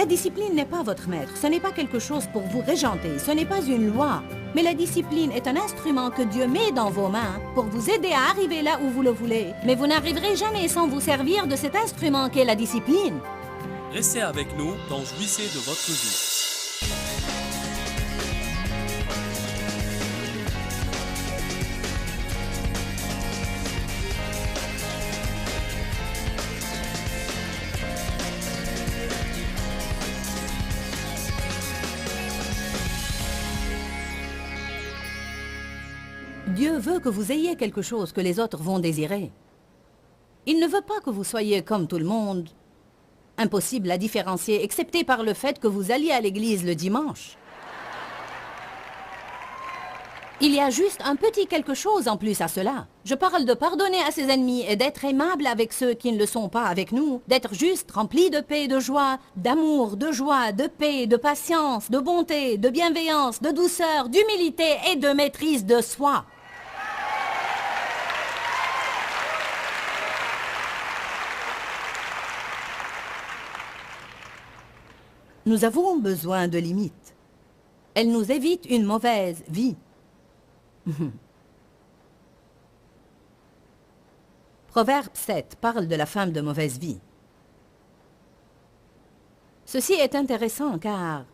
La discipline n'est pas votre maître, ce n'est pas quelque chose pour vous régenter, ce n'est pas une loi. Mais la discipline est un instrument que Dieu met dans vos mains pour vous aider à arriver là où vous le voulez. Mais vous n'arriverez jamais sans vous servir de cet instrument qu'est la discipline. Restez avec nous dans Jouissez de votre vie. Dieu veut que vous ayez quelque chose que les autres vont désirer. Il ne veut pas que vous soyez comme tout le monde. Impossible à différencier, excepté par le fait que vous alliez à l'église le dimanche. Il y a juste un petit quelque chose en plus à cela. Je parle de pardonner à ses ennemis et d'être aimable avec ceux qui ne le sont pas avec nous, d'être juste rempli de paix et de joie, d'amour, de joie, de paix, de patience, de bonté, de bienveillance, de douceur, d'humilité et de maîtrise de soi. Nous avons besoin de limites. Elles nous évitent une mauvaise vie. Proverbe 7 parle de la femme de mauvaise vie. Ceci est intéressant car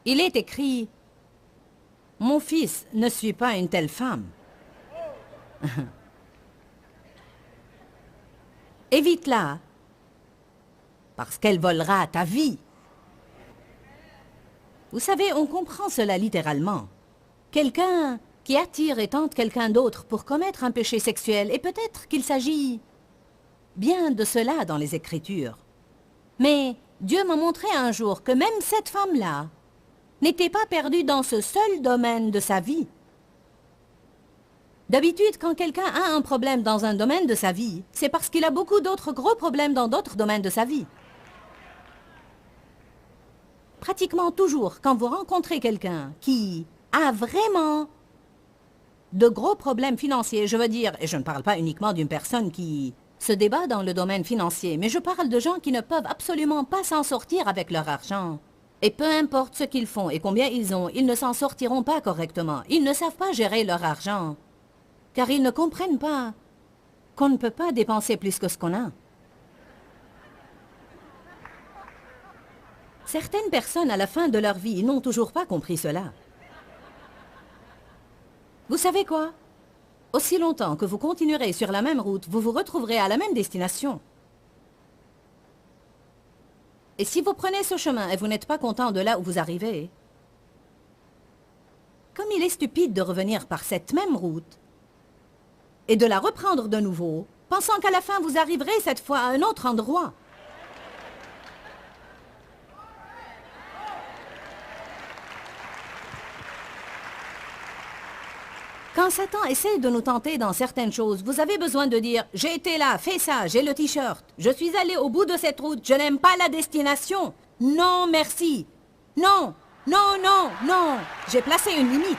il est écrit « Mon fils ne suit pas une telle femme. » Évite-la. Parce qu'elle volera ta vie. Vous savez, on comprend cela littéralement. Quelqu'un qui attire et tente quelqu'un d'autre pour commettre un péché sexuel, et peut-être qu'il s'agit bien de cela dans les Écritures. Mais Dieu m'a montré un jour que même cette femme-là n'était pas perdue dans ce seul domaine de sa vie. D'habitude, quand quelqu'un a un problème dans un domaine de sa vie, c'est parce qu'il a beaucoup d'autres gros problèmes dans d'autres domaines de sa vie. Pratiquement toujours, quand vous rencontrez quelqu'un qui a vraiment de gros problèmes financiers, je veux dire, et je ne parle pas uniquement d'une personne qui se débat dans le domaine financier, mais je parle de gens qui ne peuvent absolument pas s'en sortir avec leur argent. Et peu importe ce qu'ils font et combien ils ont, ils ne s'en sortiront pas correctement. Ils ne savent pas gérer leur argent, car ils ne comprennent pas qu'on ne peut pas dépenser plus que ce qu'on a. Certaines personnes, à la fin de leur vie, n'ont toujours pas compris cela. Vous savez quoi? Aussi longtemps que vous continuerez sur la même route, vous vous retrouverez à la même destination. Et si vous prenez ce chemin et vous n'êtes pas content de là où vous arrivez, comme il est stupide de revenir par cette même route et de la reprendre de nouveau, pensant qu'à la fin vous arriverez cette fois à un autre endroit. Quand Satan essaie de nous tenter dans certaines choses, vous avez besoin de dire « J'ai été là, fais ça, j'ai le t-shirt. Je suis allé au bout de cette route, je n'aime pas la destination. Non, merci. Non, non, non, non. J'ai placé une limite. »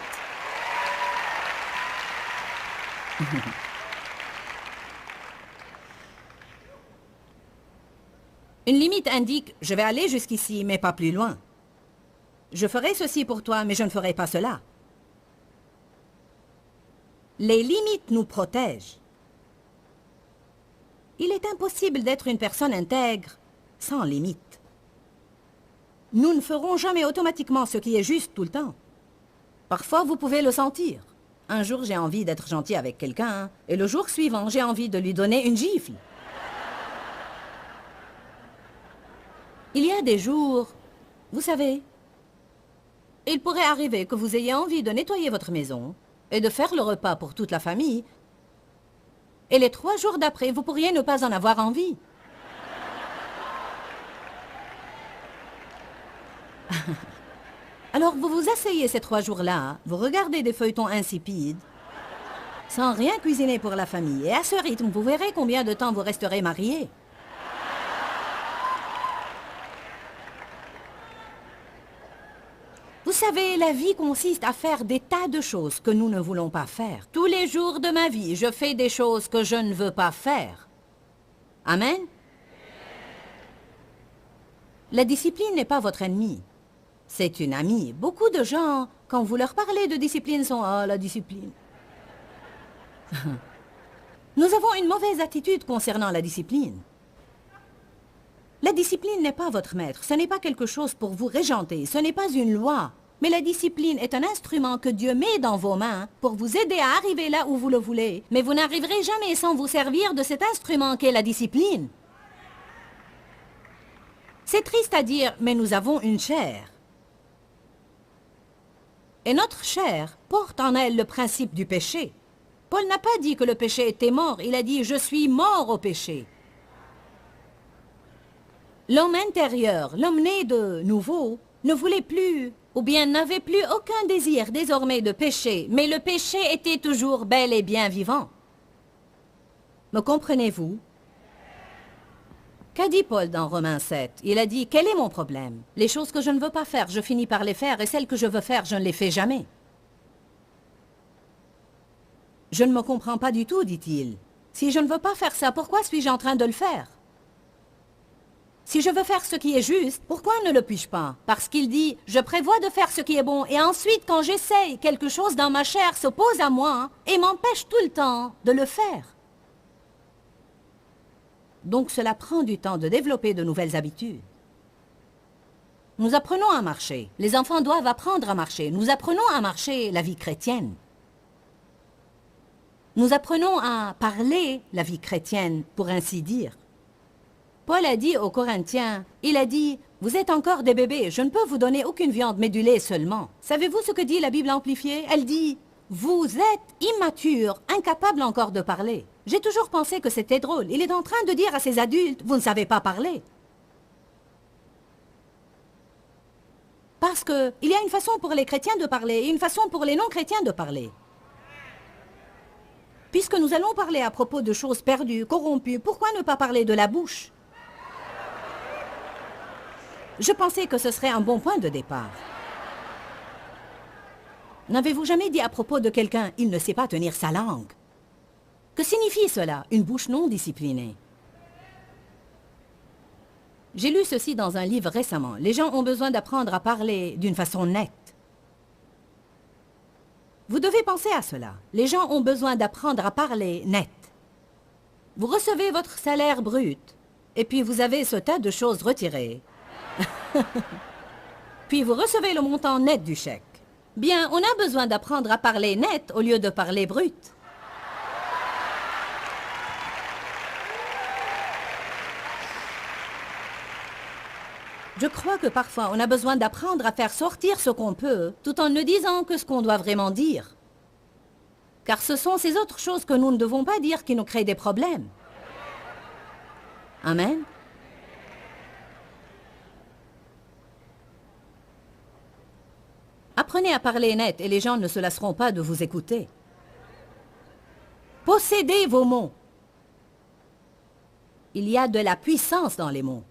Une limite indique « Je vais aller jusqu'ici, mais pas plus loin. Je ferai ceci pour toi, mais je ne ferai pas cela. » Les limites nous protègent. Il est impossible d'être une personne intègre sans limites. Nous ne ferons jamais automatiquement ce qui est juste tout le temps. Parfois, vous pouvez le sentir. Un jour, j'ai envie d'être gentil avec quelqu'un, et le jour suivant, j'ai envie de lui donner une gifle. Il y a des jours, vous savez, il pourrait arriver que vous ayez envie de nettoyer votre maison, et de faire le repas pour toute la famille. Et les 3 jours d'après, vous pourriez ne pas en avoir envie. Alors vous vous asseyez ces 3 jours-là, vous regardez des feuilletons insipides, sans rien cuisiner pour la famille. Et à ce rythme, vous verrez combien de temps vous resterez mariés. Vous savez, la vie consiste à faire des tas de choses que nous ne voulons pas faire. Tous les jours de ma vie, je fais des choses que je ne veux pas faire. Amen? La discipline n'est pas votre ennemi. C'est une amie. Beaucoup de gens, quand vous leur parlez de discipline, sont « Ah, la discipline ». Nous avons une mauvaise attitude concernant la discipline. La discipline n'est pas votre maître. Ce n'est pas quelque chose pour vous régenter. Ce n'est pas une loi. Mais la discipline est un instrument que Dieu met dans vos mains pour vous aider à arriver là où vous le voulez. Mais vous n'arriverez jamais sans vous servir de cet instrument qu'est la discipline. C'est triste à dire, mais nous avons une chair. Et notre chair porte en elle le principe du péché. Paul n'a pas dit que le péché était mort, il a dit « Je suis mort au péché ». L'homme intérieur, l'homme né de nouveau, ne voulait plus, ou bien n'avait plus aucun désir désormais de péché, mais le péché était toujours bel et bien vivant. Me comprenez-vous? Qu'a dit Paul dans Romains 7? Il a dit « Quel est mon problème? Les choses que je ne veux pas faire, je finis par les faire, et celles que je veux faire, je ne les fais jamais. » Je ne me comprends pas du tout, dit-il. Si je ne veux pas faire ça, pourquoi suis-je en train de le faire? Si je veux faire ce qui est juste, pourquoi ne le puis-je pas? Parce qu'il dit, je prévois de faire ce qui est bon, et ensuite, quand j'essaye, quelque chose dans ma chair s'oppose à moi et m'empêche tout le temps de le faire. Donc cela prend du temps de développer de nouvelles habitudes. Nous apprenons à marcher. Les enfants doivent apprendre à marcher. Nous apprenons à marcher la vie chrétienne. Nous apprenons à parler la vie chrétienne, pour ainsi dire. Paul a dit aux Corinthiens, il a dit, « Vous êtes encore des bébés, je ne peux vous donner aucune viande, mais du lait seulement. » Savez-vous ce que dit la Bible amplifiée? Elle dit, « Vous êtes immatures, incapables encore de parler. » J'ai toujours pensé que c'était drôle. Il est en train de dire à ces adultes, « Vous ne savez pas parler. » Parce qu'il y a une façon pour les chrétiens de parler et une façon pour les non-chrétiens de parler. Puisque nous allons parler à propos de choses perdues, corrompues, pourquoi ne pas parler de la bouche? Je pensais que ce serait un bon point de départ. N'avez-vous jamais dit à propos de quelqu'un, il ne sait pas tenir sa langue? Que signifie cela, une bouche non disciplinée? J'ai lu ceci dans un livre récemment. Les gens ont besoin d'apprendre à parler d'une façon nette. Vous devez penser à cela. Les gens ont besoin d'apprendre à parler net. Vous recevez votre salaire brut, et puis vous avez ce tas de choses retirées. Puis vous recevez le montant net du chèque. Bien, on a besoin d'apprendre à parler net au lieu de parler brut. Je crois que parfois, on a besoin d'apprendre à faire sortir ce qu'on peut, tout en ne disant que ce qu'on doit vraiment dire. Car ce sont ces autres choses que nous ne devons pas dire qui nous créent des problèmes. Amen. Apprenez à parler net et les gens ne se lasseront pas de vous écouter. Possédez vos mots. Il y a de la puissance dans les mots.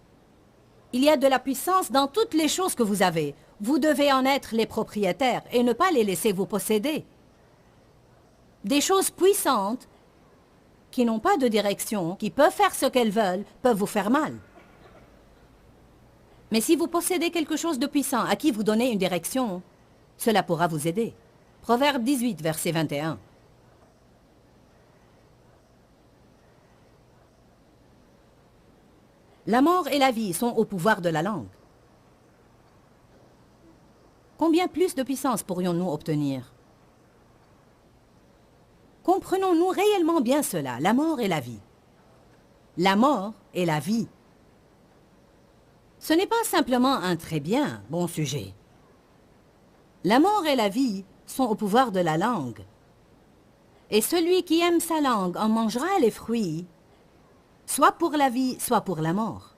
Il y a de la puissance dans toutes les choses que vous avez. Vous devez en être les propriétaires et ne pas les laisser vous posséder. Des choses puissantes qui n'ont pas de direction, qui peuvent faire ce qu'elles veulent, peuvent vous faire mal. Mais si vous possédez quelque chose de puissant à qui vous donnez une direction, cela pourra vous aider. Proverbe 18, verset 21. La mort et la vie sont au pouvoir de la langue. Combien plus de puissance pourrions-nous obtenir? Comprenons-nous réellement bien cela, la mort et la vie? La mort et la vie. Ce n'est pas simplement un très bien bon sujet. La mort et la vie sont au pouvoir de la langue. Et celui qui aime sa langue en mangera les fruits, soit pour la vie, soit pour la mort.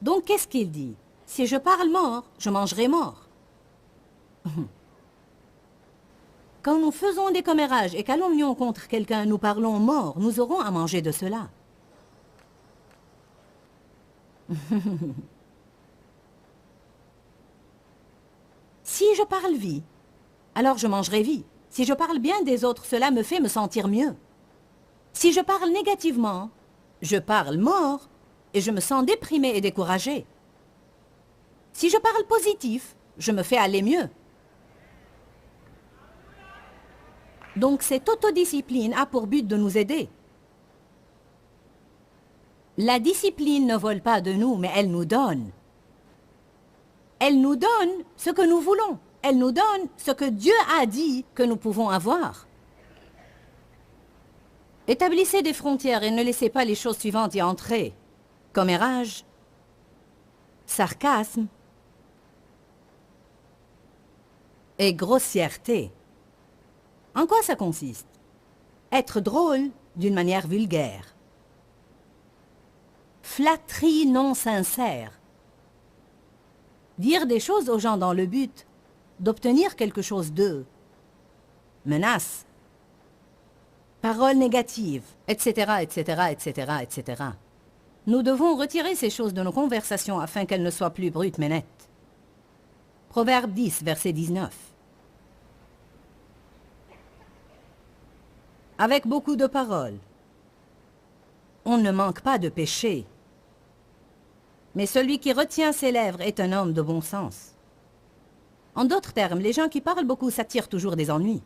Donc, qu'est-ce qu'il dit? Si je parle mort, je mangerai mort. Quand nous faisons des commérages et calomnions contre quelqu'un, nous parlons mort, nous aurons à manger de cela. Si je parle vie, alors je mangerai vie. Si je parle bien des autres, cela me fait me sentir mieux. Si je parle négativement, je parle mort, et je me sens déprimée et découragée. Si je parle positif, je me fais aller mieux. Donc cette autodiscipline a pour but de nous aider. La discipline ne vole pas de nous, mais elle nous donne. Elle nous donne ce que nous voulons. Elle nous donne ce que Dieu a dit que nous pouvons avoir. Établissez des frontières et ne laissez pas les choses suivantes y entrer. Commérage, sarcasme et grossièreté. En quoi ça consiste? Être drôle d'une manière vulgaire. Flatterie non sincère. Dire des choses aux gens dans le but d'obtenir quelque chose d'eux. Menaces. Paroles négatives, etc., etc., etc., etc. Nous devons retirer ces choses de nos conversations afin qu'elles ne soient plus brutes mais nettes. Proverbe 10, verset 19. Avec beaucoup de paroles, on ne manque pas de péché. Mais celui qui retient ses lèvres est un homme de bon sens. En d'autres termes, les gens qui parlent beaucoup s'attirent toujours des ennuis.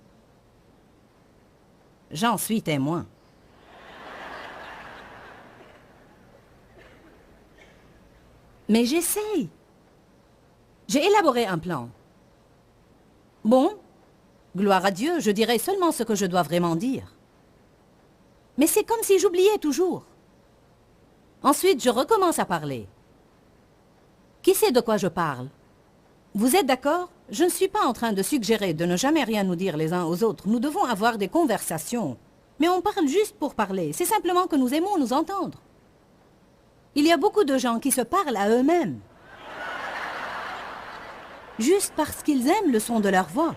J'en suis témoin. Mais j'essaye. J'ai élaboré un plan. Bon, gloire à Dieu, je dirai seulement ce que je dois vraiment dire. Mais c'est comme si j'oubliais toujours. Ensuite, je recommence à parler. Qui sait de quoi je parle? Vous êtes d'accord? Je ne suis pas en train de suggérer de ne jamais rien nous dire les uns aux autres. Nous devons avoir des conversations. Mais on parle juste pour parler. C'est simplement que nous aimons nous entendre. Il y a beaucoup de gens qui se parlent à eux-mêmes. Juste parce qu'ils aiment le son de leur voix.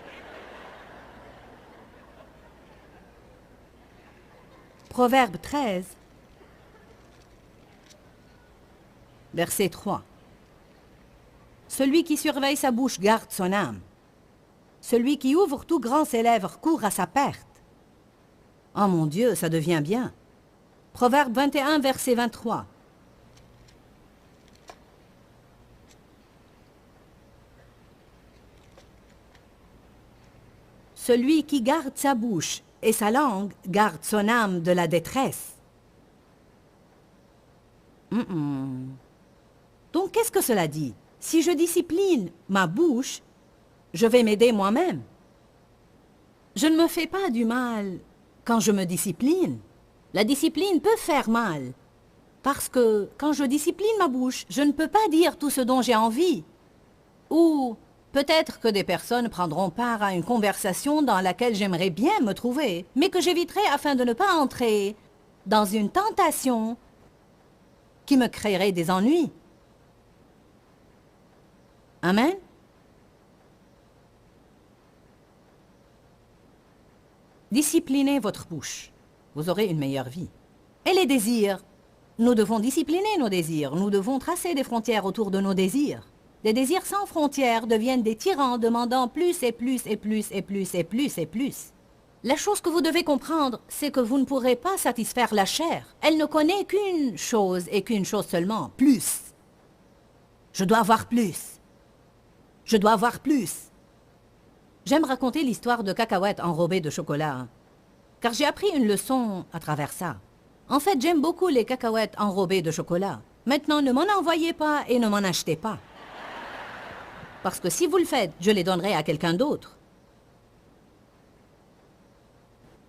Proverbe 13, verset 3. Celui qui surveille sa bouche garde son âme. Celui qui ouvre tout grand ses lèvres court à sa perte. Oh mon Dieu, ça devient bien. Proverbe 21, verset 23. Celui qui garde sa bouche et sa langue garde son âme de la détresse. Donc qu'est-ce que cela dit? Si je discipline ma bouche, je vais m'aider moi-même. Je ne me fais pas du mal quand je me discipline. La discipline peut faire mal. Parce que quand je discipline ma bouche, je ne peux pas dire tout ce dont j'ai envie. Ou peut-être que des personnes prendront part à une conversation dans laquelle j'aimerais bien me trouver, mais que j'éviterai afin de ne pas entrer dans une tentation qui me créerait des ennuis. Amen. Disciplinez votre bouche. Vous aurez une meilleure vie. Et les désirs. Nous devons discipliner nos désirs. Nous devons tracer des frontières autour de nos désirs. Des désirs sans frontières deviennent des tyrans demandant plus et plus et plus et plus et plus et plus. La chose que vous devez comprendre, c'est que vous ne pourrez pas satisfaire la chair. Elle ne connaît qu'une chose et qu'une chose seulement, plus. Je dois avoir plus. Je dois avoir plus. J'aime raconter l'histoire de cacahuètes enrobées de chocolat, car j'ai appris une leçon à travers ça. En fait, j'aime beaucoup les cacahuètes enrobées de chocolat. Maintenant, ne m'en envoyez pas et ne m'en achetez pas. Parce que si vous le faites, je les donnerai à quelqu'un d'autre.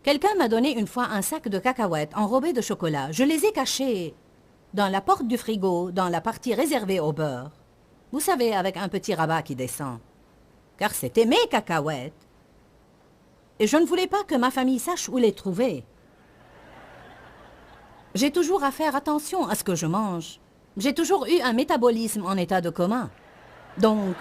Quelqu'un m'a donné une fois un sac de cacahuètes enrobées de chocolat. Je les ai cachées dans la porte du frigo, dans la partie réservée au beurre. Vous savez, avec un petit rabat qui descend. Car c'était mes cacahuètes. Et je ne voulais pas que ma famille sache où les trouver. J'ai toujours à faire attention à ce que je mange. J'ai toujours eu un métabolisme en état de coma. Donc...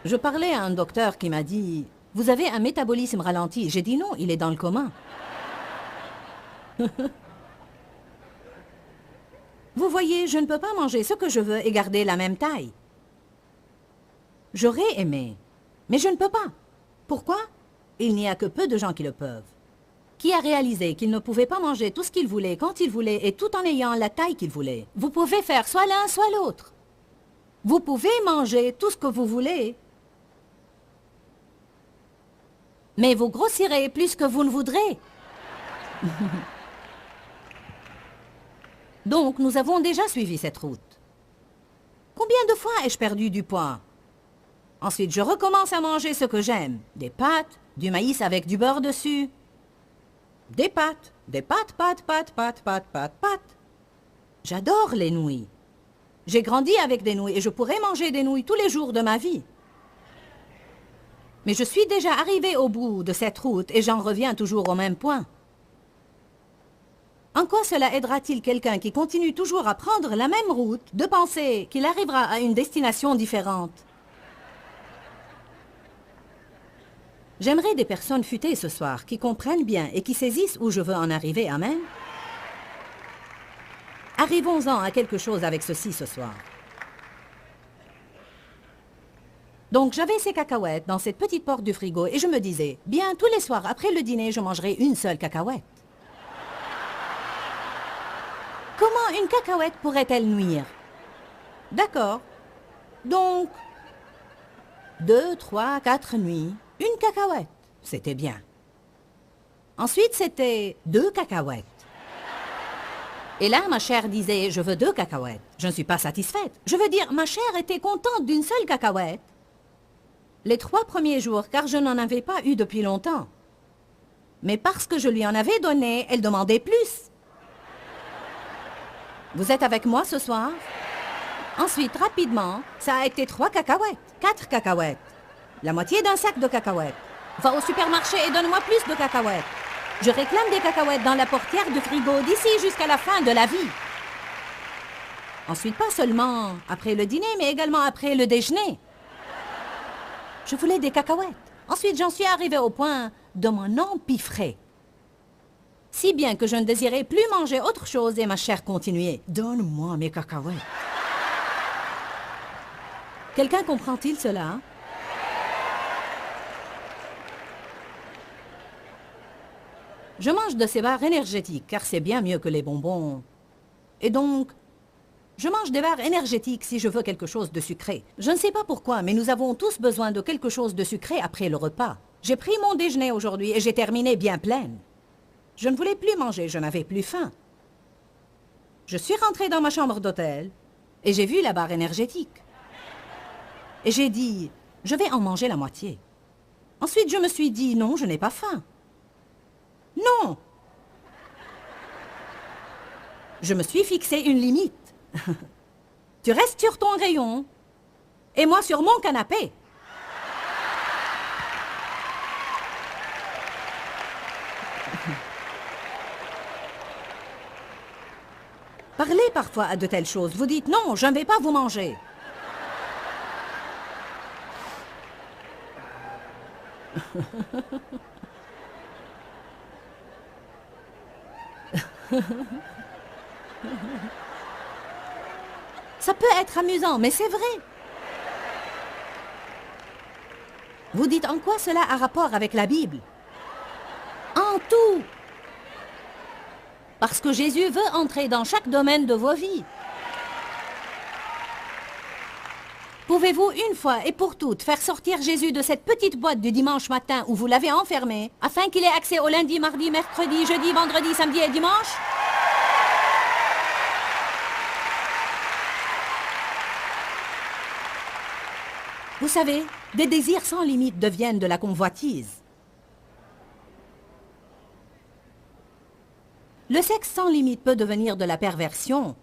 Je parlais à un docteur qui m'a dit « Vous avez un métabolisme ralenti ». J'ai dit « Non, il est dans le coma ». Vous voyez, je ne peux pas manger ce que je veux et garder la même taille. J'aurais aimé, mais je ne peux pas. Pourquoi? Il n'y a que peu de gens qui le peuvent. Qui a réalisé qu'il ne pouvait pas manger tout ce qu'il voulait, quand il voulait, et tout en ayant la taille qu'il voulait? Vous pouvez faire soit l'un, soit l'autre. Vous pouvez manger tout ce que vous voulez, mais vous grossirez plus que vous ne voudrez. Donc, nous avons déjà suivi cette route. Combien de fois ai-je perdu du poids? Ensuite, je recommence à manger ce que j'aime. Des pâtes, du maïs avec du beurre dessus. Des pâtes, pâtes. J'adore les nouilles. J'ai grandi avec des nouilles et je pourrais manger des nouilles tous les jours de ma vie. Mais je suis déjà arrivée au bout de cette route et j'en reviens toujours au même point. En quoi cela aidera-t-il quelqu'un qui continue toujours à prendre la même route de penser qu'il arrivera à une destination différente? J'aimerais des personnes futées ce soir qui comprennent bien et qui saisissent où je veux en arriver. Amen. Arrivons-en à quelque chose avec ceci ce soir. Donc j'avais ces cacahuètes dans cette petite porte du frigo et je me disais, bien tous les soirs après le dîner je mangerai une seule cacahuète. Comment une cacahuète pourrait-elle nuire? D'accord. Donc, 2, 3, 4 nuits, une cacahuète. C'était bien. Ensuite, c'était 2 cacahuètes. Et là, ma chère disait, je veux 2 cacahuètes. Je ne suis pas satisfaite. Je veux dire, ma chère était contente d'une seule cacahuète. Les 3 premiers jours, car je n'en avais pas eu depuis longtemps. Mais parce que je lui en avais donné, elle demandait plus. Vous êtes avec moi ce soir? Ensuite, rapidement, ça a été 3 cacahuètes, 4 cacahuètes. La moitié d'un sac de cacahuètes. Va au supermarché et donne-moi plus de cacahuètes. Je réclame des cacahuètes dans la portière du frigo d'ici jusqu'à la fin de la vie. Ensuite, pas seulement après le dîner, mais également après le déjeuner. Je voulais des cacahuètes. Ensuite, j'en suis arrivée au point de m'en empiffrer. Si bien que je ne désirais plus manger autre chose et ma chère continuait. Donne-moi mes cacahuètes. Quelqu'un comprend-il cela? Je mange de ces barres énergétiques, car c'est bien mieux que les bonbons. Et donc, je mange des barres énergétiques si je veux quelque chose de sucré. Je ne sais pas pourquoi, mais nous avons tous besoin de quelque chose de sucré après le repas. J'ai pris mon déjeuner aujourd'hui et j'ai terminé bien pleine. Je ne voulais plus manger, je n'avais plus faim. Je suis rentrée dans ma chambre d'hôtel et j'ai vu la barre énergétique. Et j'ai dit, je vais en manger la moitié. Ensuite, je me suis dit, non, je n'ai pas faim. Non! Je me suis fixé une limite. Tu restes sur ton rayon et moi sur mon canapé. Parlez parfois à de telles choses. Vous dites, non, je ne vais pas vous manger. Ça peut être amusant, mais c'est vrai. Vous dites en quoi cela a rapport avec la Bible? En tout. Parce que Jésus veut entrer dans chaque domaine de vos vies. Pouvez-vous une fois et pour toutes faire sortir Jésus de cette petite boîte du dimanche matin où vous l'avez enfermé, afin qu'il ait accès au lundi, mardi, mercredi, jeudi, vendredi, samedi et dimanche? Vous savez, des désirs sans limite deviennent de la convoitise. Le sexe sans limite peut devenir de la perversion.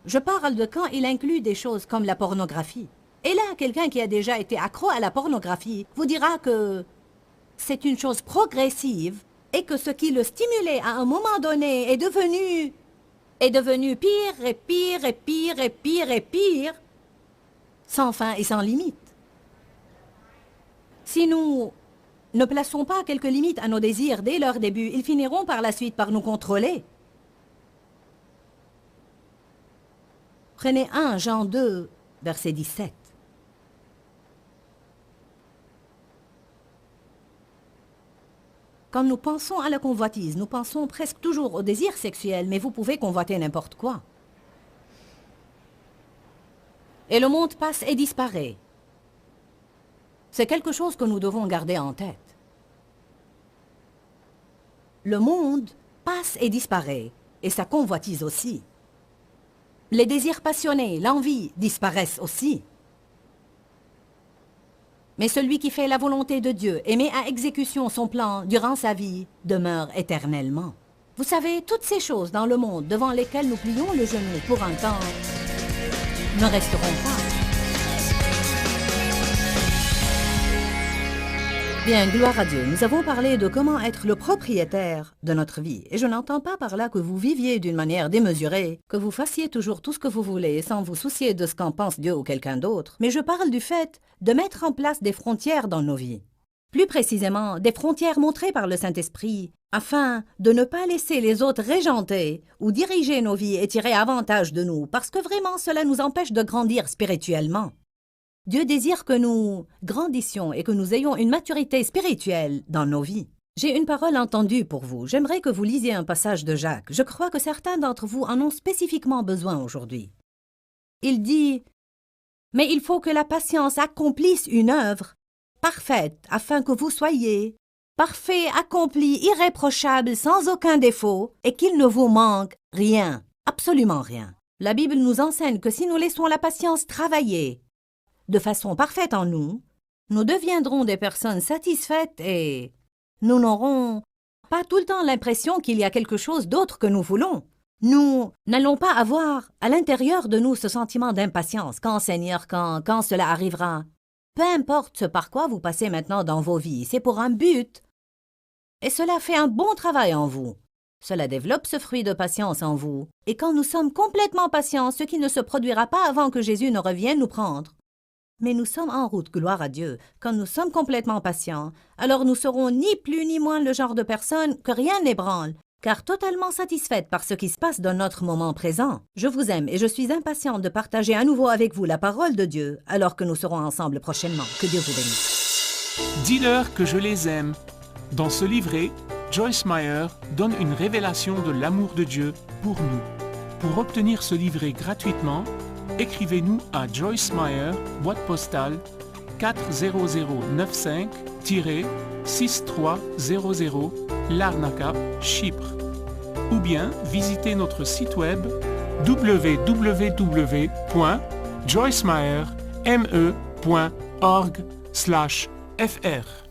Je parle de quand il inclut des choses comme la pornographie. Et là, quelqu'un qui a déjà été accro à la pornographie vous dira que c'est une chose progressive et que ce qui le stimulait à un moment donné est devenu pire et pire et pire et pire et pire, sans fin et sans limite. Si nous ne plaçons pas quelques limites à nos désirs dès leur début, ils finiront par la suite par nous contrôler. Prenez 1 Jean 2, verset 17. Quand nous pensons à la convoitise, nous pensons presque toujours au désir sexuel, mais vous pouvez convoiter n'importe quoi. Et le monde passe et disparaît. C'est quelque chose que nous devons garder en tête. Le monde passe et disparaît, et sa convoitise aussi. Les désirs passionnés, l'envie disparaissent aussi. Mais celui qui fait la volonté de Dieu et met à exécution son plan durant sa vie demeure éternellement. Vous savez, toutes ces choses dans le monde devant lesquelles nous plions le genou pour un temps ne resteront pas. Bien, gloire à Dieu, nous avons parlé de comment être le propriétaire de notre vie. Et je n'entends pas par là que vous viviez d'une manière démesurée, que vous fassiez toujours tout ce que vous voulez sans vous soucier de ce qu'en pense Dieu ou quelqu'un d'autre. Mais je parle du fait de mettre en place des frontières dans nos vies. Plus précisément, des frontières montrées par le Saint-Esprit, afin de ne pas laisser les autres régenter ou diriger nos vies et tirer avantage de nous, parce que vraiment cela nous empêche de grandir spirituellement. Dieu désire que nous grandissions et que nous ayons une maturité spirituelle dans nos vies. J'ai une parole entendue pour vous. J'aimerais que vous lisiez un passage de Jacques. Je crois que certains d'entre vous en ont spécifiquement besoin aujourd'hui. Il dit « Mais il faut que la patience accomplisse une œuvre parfaite, afin que vous soyez parfait, accompli, irréprochable, sans aucun défaut, et qu'il ne vous manque rien, absolument rien. » La Bible nous enseigne que si nous laissons la patience travailler de façon parfaite en nous, nous deviendrons des personnes satisfaites et nous n'aurons pas tout le temps l'impression qu'il y a quelque chose d'autre que nous voulons. Nous n'allons pas avoir à l'intérieur de nous ce sentiment d'impatience. Quand, Seigneur, quand cela arrivera? Peu importe ce par quoi vous passez maintenant dans vos vies, c'est pour un but. Et cela fait un bon travail en vous. Cela développe ce fruit de patience en vous. Et quand nous sommes complètement patients, ce qui ne se produira pas avant que Jésus ne revienne nous prendre. Mais nous sommes en route, gloire à Dieu. Quand nous sommes complètement patients, alors nous serons ni plus ni moins le genre de personnes que rien n'ébranle, car totalement satisfaites par ce qui se passe dans notre moment présent. Je vous aime et je suis impatiente de partager à nouveau avec vous la parole de Dieu, alors que nous serons ensemble prochainement. Que Dieu vous bénisse. Dis-leur que je les aime. Dans ce livret, Joyce Meyer donne une révélation de l'amour de Dieu pour nous. Pour obtenir ce livret gratuitement, écrivez-nous à Joyce Meyer, boîte postale 40095-6300, Larnaca, Chypre. Ou bien visitez notre site web www.joycemeyer.org/fr.